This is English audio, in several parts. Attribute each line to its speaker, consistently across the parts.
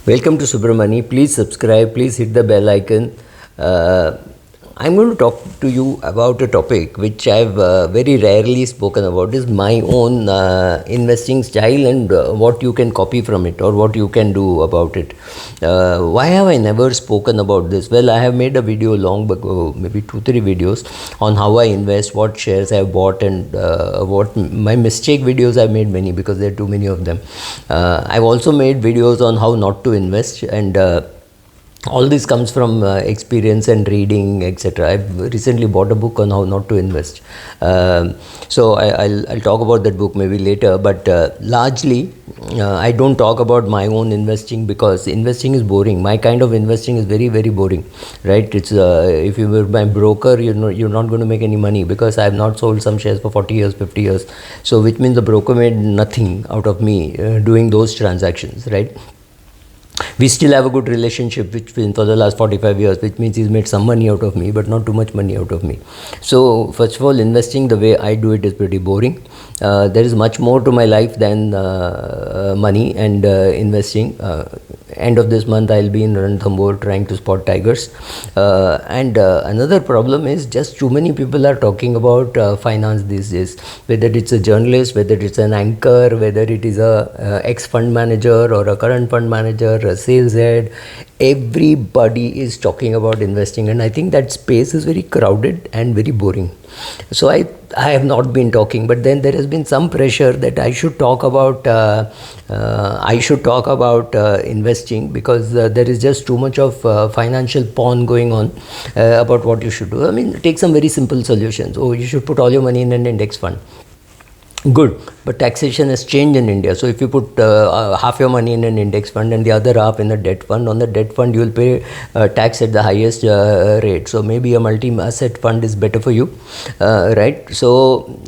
Speaker 1: Welcome to Subramoney. Please subscribe. Please hit the bell icon. I'm going to talk to you about a topic which I've very rarely spoken about. Is my own investing style and what you can copy from it or what you can do about it. Why have I never spoken about this? Well, I have made a video long ago, maybe 2-3 videos on how I invest, what shares I've bought, and what my mistake videos. I've made many because there are too many of them. I've also made videos on how not to invest, and all this comes from experience and reading, etc. I've recently bought a book on how not to invest. So I'll talk about that book maybe later, but largely I don't talk about my own investing because investing is boring. My kind of investing is very, very boring, right? It's if you were my broker, you're not going to make any money because I have not sold some shares for 40 years, 50 years. So which means the broker made nothing out of me doing those transactions, right? We still have a good relationship which been for the last 45 years, which means he's made some money out of me, but not too much money out of me. So first of all, investing the way I do it is pretty boring. There is much more to my life than money and investing. End of this month, I'll be in Ranthambore trying to spot tigers. And another problem is just too many people are talking about finance these days, whether it's a journalist, whether it's an anchor, whether it is a ex-fund manager or a current fund manager, a sales head. Everybody is talking about investing, and I think that space is very crowded and very boring. So I have not been talking, but then there has been some pressure that I should talk about investing because there is just too much of financial porn going on about what you should do. I mean, take some very simple solutions. Oh, you should put all your money in an index fund. Good, but taxation has changed in India. So if you put half your money in an index fund and the other half in a debt fund, on the debt fund you will pay tax at the highest rate. So maybe a multi-asset fund is better for you, right? So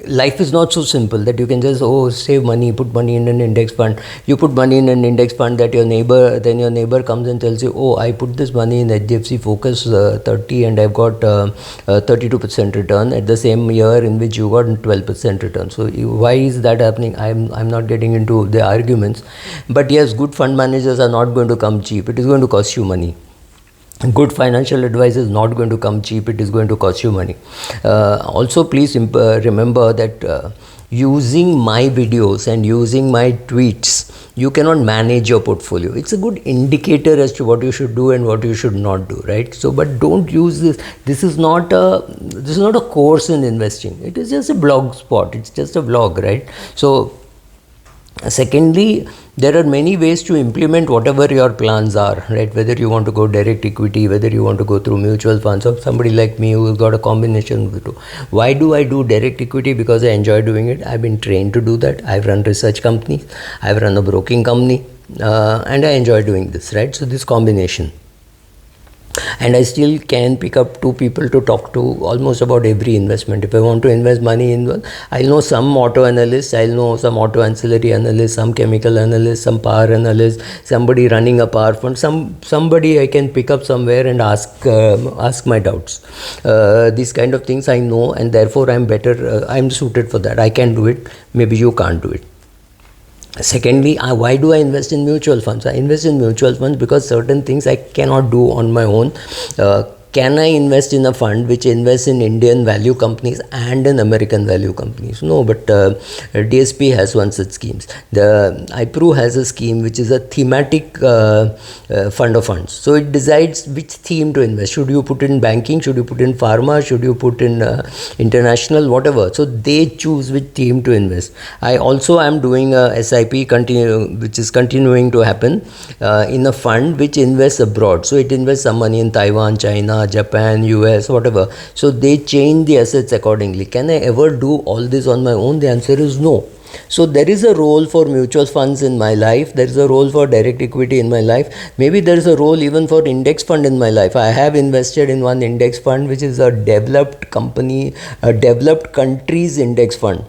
Speaker 1: life is not so simple that you can just save money, put money in an index fund. You put money in an index fund that your neighbor comes and tells you, I put this money in HDFC Focus 30 and I've got 32% return at the same year in which you got 12% return. So why is that happening? I'm not getting into the arguments, but yes, good fund managers are not going to come cheap. It is going to cost you money. Good financial advice is not going to come cheap. It is going to cost you money. Also, please remember that using my videos and using my tweets, you cannot manage your portfolio. It's a good indicator as to what you should do and what you should not do, right? So, but don't use this. This is not a course in investing. It is just a blog spot. It's just a blog, right? So, secondly, there are many ways to implement whatever your plans are, right? Whether you want to go direct equity, whether you want to go through mutual funds, or somebody like me who's got a combination of the two. Why do I do direct equity? Because I enjoy doing it. I've been trained to do that. I've run research companies. I've run a broking company, and I enjoy doing this, right? So this combination. And I still can pick up 2 people to talk to almost about every investment. If I want to invest money in one, I'll know some auto analyst, I'll know some auto ancillary analyst, some chemical analyst, some power analyst, somebody running a power fund, somebody I can pick up somewhere and ask my doubts. These kind of things I know, and therefore I'm suited for that. I can do it. Maybe you can't do it. Secondly, why do I invest in mutual funds? I invest in mutual funds because certain things I cannot do on my own. Can I invest in a fund which invests in Indian value companies and in American value companies? No, but DSP has one such schemes. The IPRU has a scheme which is a thematic fund of funds. So it decides which theme to invest. Should you put in banking? Should you put in pharma? Should you put in international? Whatever. So they choose which theme to invest. I also am doing a SIP which is continuing to happen in a fund which invests abroad. So it invests some money in Taiwan, China, Japan, US, whatever. So they change the assets accordingly. Can I ever do all this on my own? The answer is no. So there is a role for mutual funds in my life. There is a role for direct equity in my life. Maybe there is a role even for index fund in my life. I have invested in one index fund which is a developed countries index fund.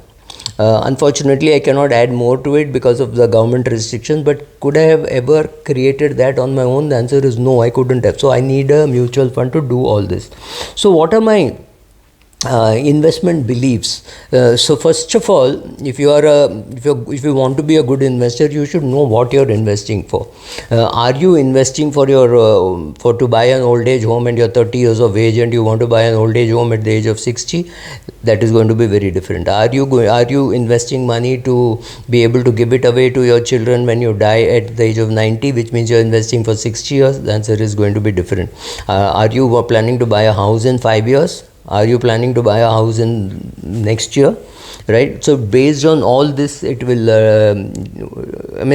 Speaker 1: Unfortunately, I cannot add more to it because of the government restrictions, but could I have ever created that on my own? The answer is no, I couldn't have. So I need a mutual fund to do all this. So what are my investment beliefs. So first of all, if you are if you want to be a good investor, you should know what you're investing for. Are you investing for your for to buy an old age home and you're 30 years of age and you want to buy an old age home at the age of 60? That is going to be very different. Are you investing money to be able to give it away to your children when you die at the age of 90, which means you're investing for 60 years? The answer is going to be different. Are you planning to buy a house in 5 years? Are you planning to buy a house in next year? Right? So based on all this, it will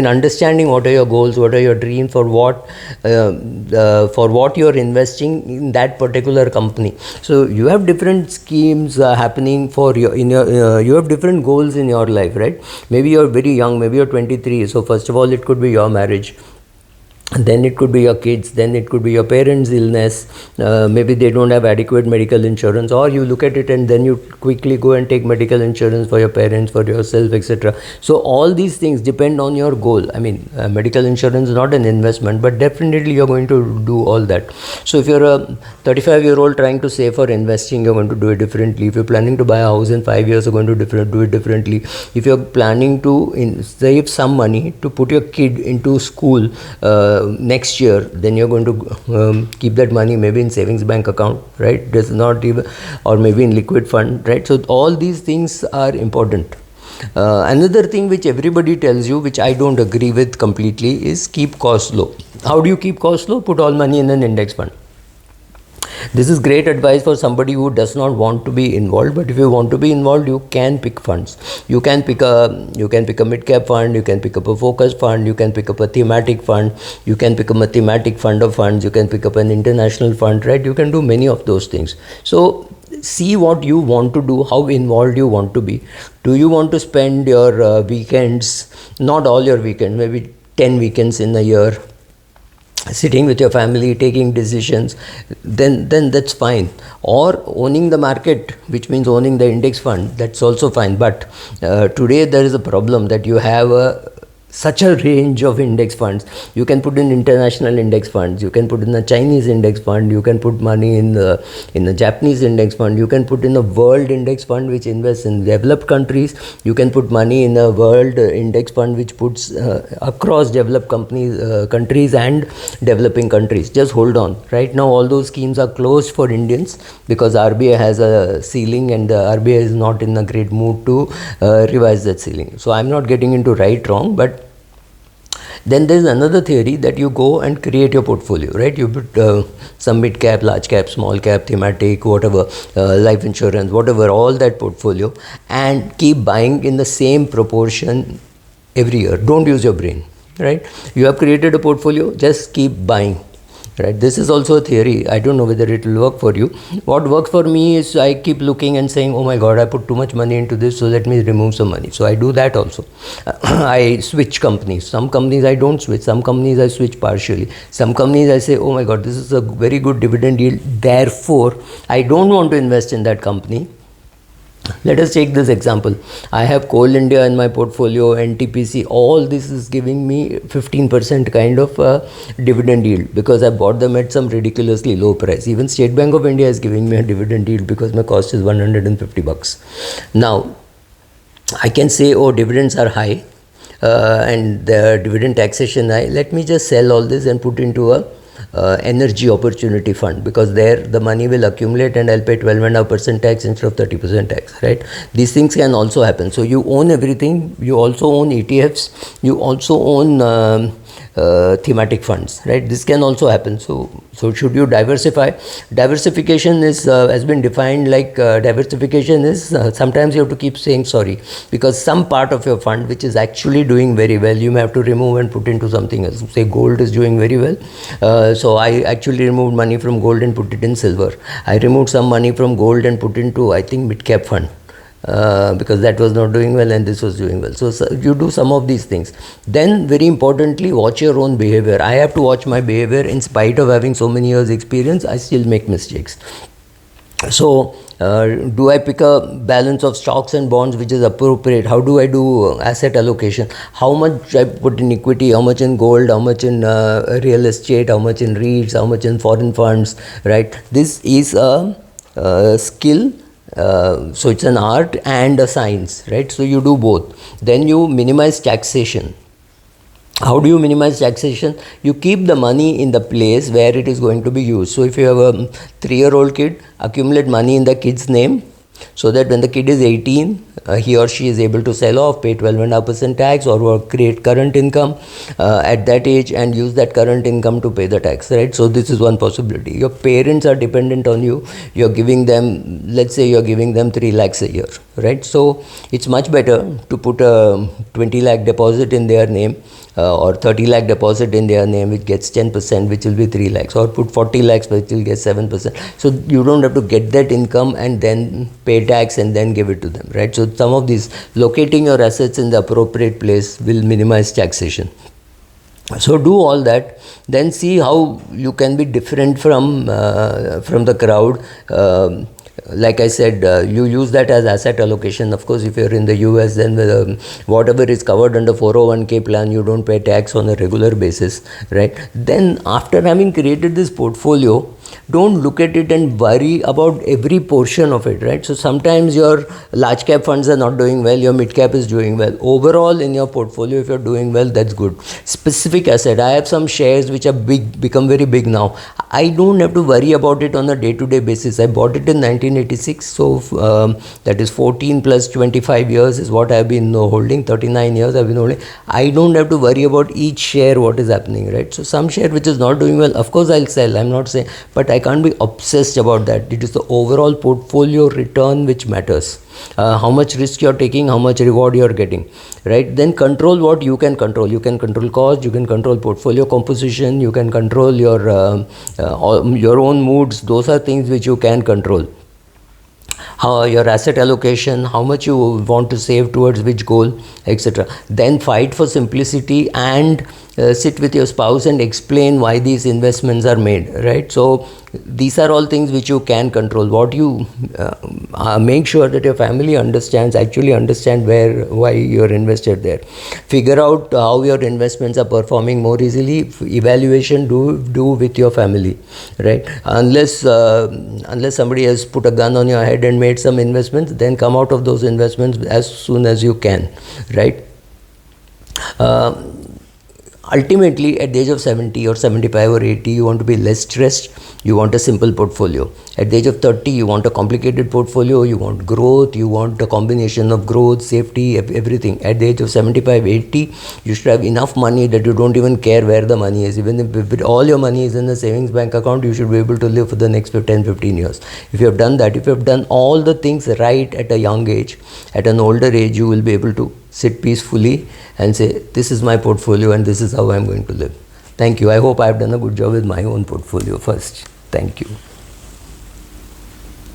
Speaker 1: understanding what are your goals, what are your dreams, for what you're investing in that particular company. So you have different schemes happening for your you have different goals in your life, right? Maybe you're very young, maybe you're 23. So first of all, it could be your marriage, then it could be your kids, then it could be your parents' illness, maybe they don't have adequate medical insurance, or you look at it and then you quickly go and take medical insurance for your parents, for yourself, etc. So all these things depend on your goal. Medical insurance is not an investment, but definitely you're going to do all that. So if you're a 35-year-old trying to save for investing, you're going to do it differently. If you're planning to buy a house in 5 years, you're going to do it differently. If you're planning to save some money to put your kid into school next year, then you're going to keep that money maybe in savings bank account, right? There's not even, or maybe in liquid fund, right? So all these things are important. Another thing which everybody tells you, which I don't agree with completely, is keep costs low. How do you keep costs low? Put all money in an index fund. This is great advice for somebody who does not want to be involved, but if you want to be involved, you can pick funds. You can pick a mid cap fund, you can pick up a focus fund, you can pick up a thematic fund, you can pick up a thematic fund of funds, you can pick up an international fund, right? You can do many of those things. So see what you want to do, how involved you want to be. Do you want to spend your weekends, not all your weekends, maybe 10 weekends in a year, sitting with your family, taking decisions, then that's fine. Or owning the market, which means owning the index fund, that's also fine. But today there is a problem that you have such a range of index funds. You can put in international index funds, you can put in a Chinese index fund, you can put money in the Japanese index fund, you can put in a world index fund which invests in developed countries, you can put money in a world index fund which puts across developed countries and developing countries. Just hold on. Right now all those schemes are closed for Indians because RBI has a ceiling and the RBI is not in a great mood to revise that ceiling. So I'm not getting into right wrong, but then there's another theory that you go and create your portfolio, right? You put some mid cap, large cap, small cap, thematic, whatever, life insurance, whatever, all that portfolio, and keep buying in the same proportion every year. Don't use your brain, right? You have created a portfolio, just keep buying. Right, this is also a theory. I don't know whether it will work for you. What works for me is I keep looking and saying, oh my god, I put too much money into this, so let me remove some money. So I do that also. I switch companies. Some companies I don't switch, some companies I switch partially. Some companies I say, oh my god, this is a very good dividend yield, therefore I don't want to invest in that company. Let us take this example. I have Coal India in my portfolio, NTPC, all this is giving me 15% kind of dividend yield because I bought them at some ridiculously low price. Even State Bank of India is giving me a dividend yield because my cost is 150 bucks. Now, I can say, oh, dividends are high and the dividend taxation high. Let me just sell all this and put into a energy opportunity fund, because there the money will accumulate and I'll pay 12.5% tax instead of 30% tax, right? These things can also happen. So you own everything. You also own ETFs. You also own thematic funds, right? This can also happen. So should you diversify? Diversification is has been defined like diversification is sometimes you have to keep saying sorry, because some part of your fund which is actually doing very well, you may have to remove and put into something else. Say gold is doing very well, so I actually removed money from gold and put it in silver. I removed some money from gold and put into, I think, mid cap fund. Because that was not doing well and this was doing well. So you do some of these things. Then very importantly, watch your own behavior. I have to watch my behavior. In spite of having so many years experience, I still make mistakes. So do I pick a balance of stocks and bonds which is appropriate? How do I do asset allocation? How much I put in equity, how much in gold, how much in real estate, how much in REITs, how much in foreign funds, right? This is a skill So it's an art and a science, right? So you do both. Then you minimize taxation. How do you minimize taxation? You keep the money in the place where it is going to be used. So if you have a 3-year-old kid, accumulate money in the kid's name, so that when the kid is 18, he or she is able to sell off, pay 12.5% tax, or create current income at that age and use that current income to pay the tax, right? So this is one possibility. Your parents are dependent on you. You're giving them, let's say you're giving them 3 lakhs a year, right? So it's much better to put a 20 lakh deposit in their name, or 30 lakh deposit in their name, which gets 10%, which will be 3 lakhs, or put 40 lakhs, which will get 7%. So you don't have to get that income and then pay tax and then give it to them, right? So some of these, locating your assets in the appropriate place will minimize taxation. So do all that, then see how you can be different from the crowd. Like I said, you use that as asset allocation. Of course, if you're in the US, then whatever is covered under 401k plan, you don't pay tax on a regular basis, right? Then after having created this portfolio, don't look at it and worry about every portion of it, right? So sometimes your large cap funds are not doing well, your mid cap is doing well. Overall in your portfolio, if you're doing well, that's good. Specific asset, I have some shares which are become very big now. I don't have to worry about it on a day-to-day basis. I bought it in 1986, so that is 14 plus 25 years is what I've been holding. 39 years I've been holding. I don't have to worry about each share what is happening, right? So some share which is not doing well, of course I'll sell, I'm not saying, but I can't be obsessed about that. It is the overall portfolio return which matters. How much risk you're taking, how much reward you're getting, right? Then control what you can control. You can control cost, you can control portfolio composition, you can control your own moods. Those are things which you can control. How your asset allocation, how much you want to save towards which goal, etc. Then fight for simplicity and sit with your spouse and explain why these investments are made, right? So these are all things which you can control. What you make sure that your family actually understand why you're invested there. Figure out how your investments are performing more easily. Evaluation do with your family, right? Unless somebody has put a gun on your head and made some investments, then come out of those investments as soon as you can, right? Ultimately, at the age of 70 or 75 or 80, you want to be less stressed. You want a simple portfolio. At the age of 30, you want a complicated portfolio. You want growth. You want a combination of growth, safety, everything. At the age of 75, 80, you should have enough money that you don't even care where the money is. Even if all your money is in a savings bank account, you should be able to live for the next 10, 15 years. If you have done that, if you have done all the things right at a young age, at an older age, you will be able to sit peacefully and say, this is my portfolio and this is how I'm going to live. Thank you. I hope I've done a good job with my own portfolio first. Thank you.